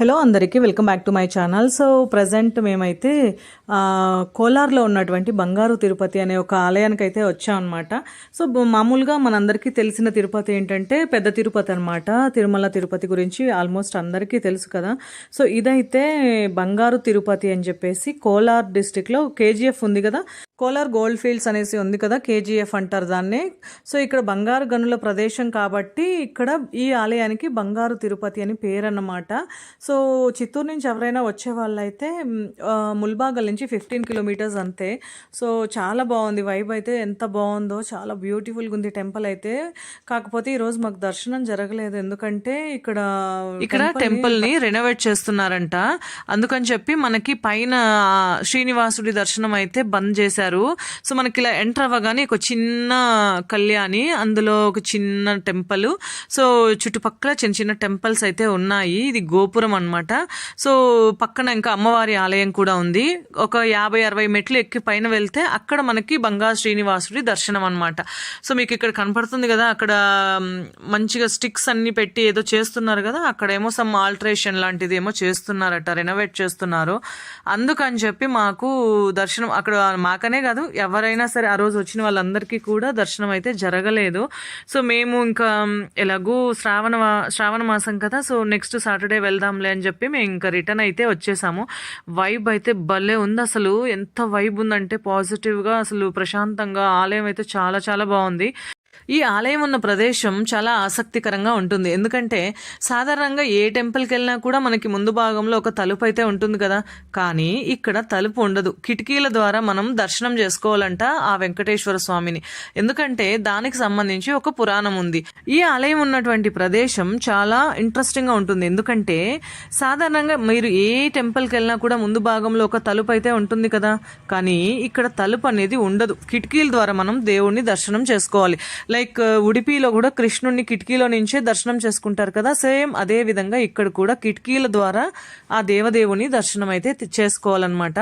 Hello అందరికీ welcome back to my channel. So present మేమైతే కోలార్లో ఉన్నటువంటి బంగారు తిరుపతి అనే ఒక ఆలయానికి అయితే వచ్చామన్నమాట. సో మామూలుగా మనందరికీ తెలిసిన తిరుపతి ఏంటంటే పెద్ద తిరుపతి అనమాట. తిరుమల తిరుపతి గురించి ఆల్మోస్ట్ అందరికీ తెలుసు కదా. సో ఇదైతే బంగారు తిరుపతి అని చెప్పేసి కోలార్ డిస్టిక్లో కేజీఎఫ్ ఉంది కదా, కోలార్ గోల్డ్ ఫీల్డ్స్ అనేసి ఉంది కదా, కేజీఎఫ్ అంటారు దాన్ని. సో ఇక్కడ బంగారు గనుల ప్రదేశం కాబట్టి ఇక్కడ ఈ ఆలయానికి బంగారు తిరుపతి అని పేరు అన్నమాట. సో చిత్తూరు నుంచి ఎవరైనా వచ్చే వాళ్ళైతే ముల్బాగల్ నుంచి 15 కిలోమీటర్స్ అంతే. సో చాలా బాగుంది, వైబ్ అయితే ఎంత బాగుందో, చాలా బ్యూటిఫుల్గా ఉంది టెంపుల్ అయితే. కాకపోతే ఈరోజు మాకు దర్శనం జరగలేదు, ఎందుకంటే ఇక్కడ టెంపుల్ని రెనోవేట్ చేస్తున్నారంట. అందుకని చెప్పి మనకి పైన శ్రీనివాసుడి దర్శనం అయితే బంద్ చేశారు. సో మనకి ఇలా ఎంటర్ అవ్వగానే ఒక చిన్న కళ్యాణి, అందులో ఒక చిన్న టెంపుల్, సో చుట్టుపక్కల చిన్న చిన్న టెంపుల్స్ అయితే ఉన్నాయి. ఇది గోపురం అన్నమాట. సో పక్కన ఇంకా అమ్మవారి ఆలయం కూడా ఉంది. ఒక 50-60 మెట్లు ఎక్కి పైన వెళ్తే అక్కడ మనకి బంగారు శ్రీనివాసుడి దర్శనం అన్నమాట. సో మీకు ఇక్కడ కనపడుతుంది కదా, అక్కడ మంచిగా స్టిక్స్ అన్ని పెట్టి ఏదో చేస్తున్నారు కదా, అక్కడేమో సమ్ ఆల్టరేషన్ లాంటిది ఏమో చేస్తున్నారట, రెనోవేట్ చేస్తున్నారు. అందుకని చెప్పి మాకు దర్శనం అక్కడ మాకనే కాదు ఎవరైనా సరే ఆ రోజు వచ్చిన వాళ్ళందరికీ కూడా దర్శనం అయితే జరగలేదు. సో మేము ఇంకా ఎలాగూ శ్రావణ మాసం కదా, సో నెక్స్ట్ సాటర్డే వెళ్దాంలే అని చెప్పి మేము ఇంకా రిటర్న్ అయితే వచ్చేసాము. వైబ్ అయితే భలే ఉంది, అసలు ఎంత వైబ్ ఉందంటే పాజిటివ్గా, అసలు ప్రశాంతంగా. ఆలయం అయితే చాలా చాలా బాగుంది. ఈ ఆలయం ఉన్న ప్రదేశం చాలా ఆసక్తికరంగా ఉంటుంది, ఎందుకంటే సాధారణంగా ఏ టెంపుల్కి వెళ్ళినా కూడా మనకి ముందు భాగంలో ఒక తలుపు అయితే ఉంటుంది కదా, కానీ ఇక్కడ తలుపు ఉండదు. కిటికీల ద్వారా మనం దర్శనం చేసుకోవాలంట ఆ వెంకటేశ్వర స్వామిని, ఎందుకంటే దానికి సంబంధించి ఒక పురాణం ఉంది. ఈ ఆలయం ఉన్నటువంటి ప్రదేశం చాలా ఇంట్రెస్టింగ్గా ఉంటుంది, ఎందుకంటే సాధారణంగా మీరు ఏ టెంపుల్కి వెళ్ళినా కూడా ముందు భాగంలో ఒక తలుపు అయితే ఉంటుంది కదా, కానీ ఇక్కడ తలుపు అనేది ఉండదు. కిటికీల ద్వారా మనం దేవుణ్ణి దర్శనం చేసుకోవాలి. లైక్ ఉడిపిలో కూడా కృష్ణుడిని కిటికీలో నుంచే దర్శనం చేసుకుంటారు కదా, సేమ్ అదే విధంగా ఇక్కడ కూడా కిటికీల ద్వారా ఆ దేవదేవుని దర్శనం అయితే చేసుకోవాలన్నమాట.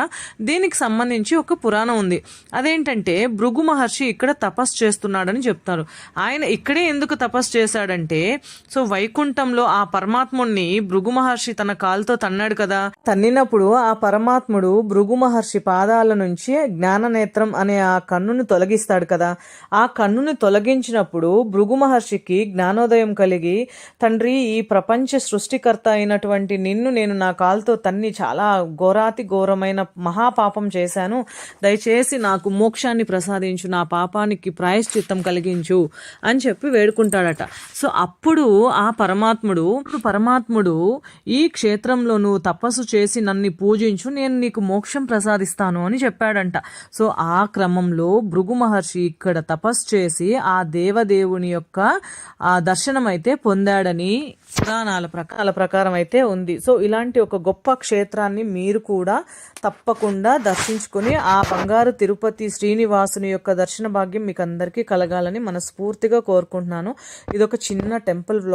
దీనికి సంబంధించి ఒక పురాణం ఉంది. అదేంటంటే భృగు మహర్షి ఇక్కడ తపస్సు చేస్తున్నాడని చెప్తారు. ఆయన ఇక్కడే ఎందుకు తపస్సు చేశాడంటే, సో వైకుంఠంలో ఆ పరమాత్ముడిని భృగు మహర్షి తన కాలుతో తన్నాడు కదా, తన్నినప్పుడు ఆ పరమాత్ముడు భృగు మహర్షి పాదాల నుంచి జ్ఞాననేత్రం అనే ఆ కన్నుని తొలగిస్తాడు కదా. ఆ కన్నుని తొలగించినప్పుడు భృగు మహర్షికి జ్ఞానోదయం కలిగి, తండ్రి ఈ ప్రపంచ సృష్టికర్త అయినటువంటి నిన్ను నేను నా కాలుతో తన్ని చాలా ఘోరాతి ఘోరమైన మహాపాపం చేశాను, దయచేసి నాకు మోక్షాన్ని ప్రసాదించు, నా పాపానికి ప్రాయశ్చిత్తం కలిగించు అని చెప్పి వేడుకుంటాడట. సో అప్పుడు ఆ పరమాత్ముడు ఈ క్షేత్రంలో నువ్వు తపస్సు చేసి నన్ను పూజించు, నేను నీకు మోక్షం ప్రసాదిస్తాను అని చెప్పాడంట. సో ఆ క్రమంలో భృగు మహర్షి ఇక్కడ తపస్సు చేసి ఆ దేవదేవుని యొక్క ఆ దర్శనం అయితే పొందాడని పురాణాల ప్రకారం అయితే ఉంది. సో ఇలాంటి ఒక గొప్ప క్షేత్రాన్ని మీరు కూడా తప్పకుండా దర్శించుకుని ఆ బంగారు తిరుపతి శ్రీనివాసుని యొక్క దర్శన భాగ్యం మీకు అందరికీ కలగాలని మనస్ఫూర్తిగా కోరుకుంటున్నాను. ఇదొక చిన్న టెంపుల్ వ్లాగ్.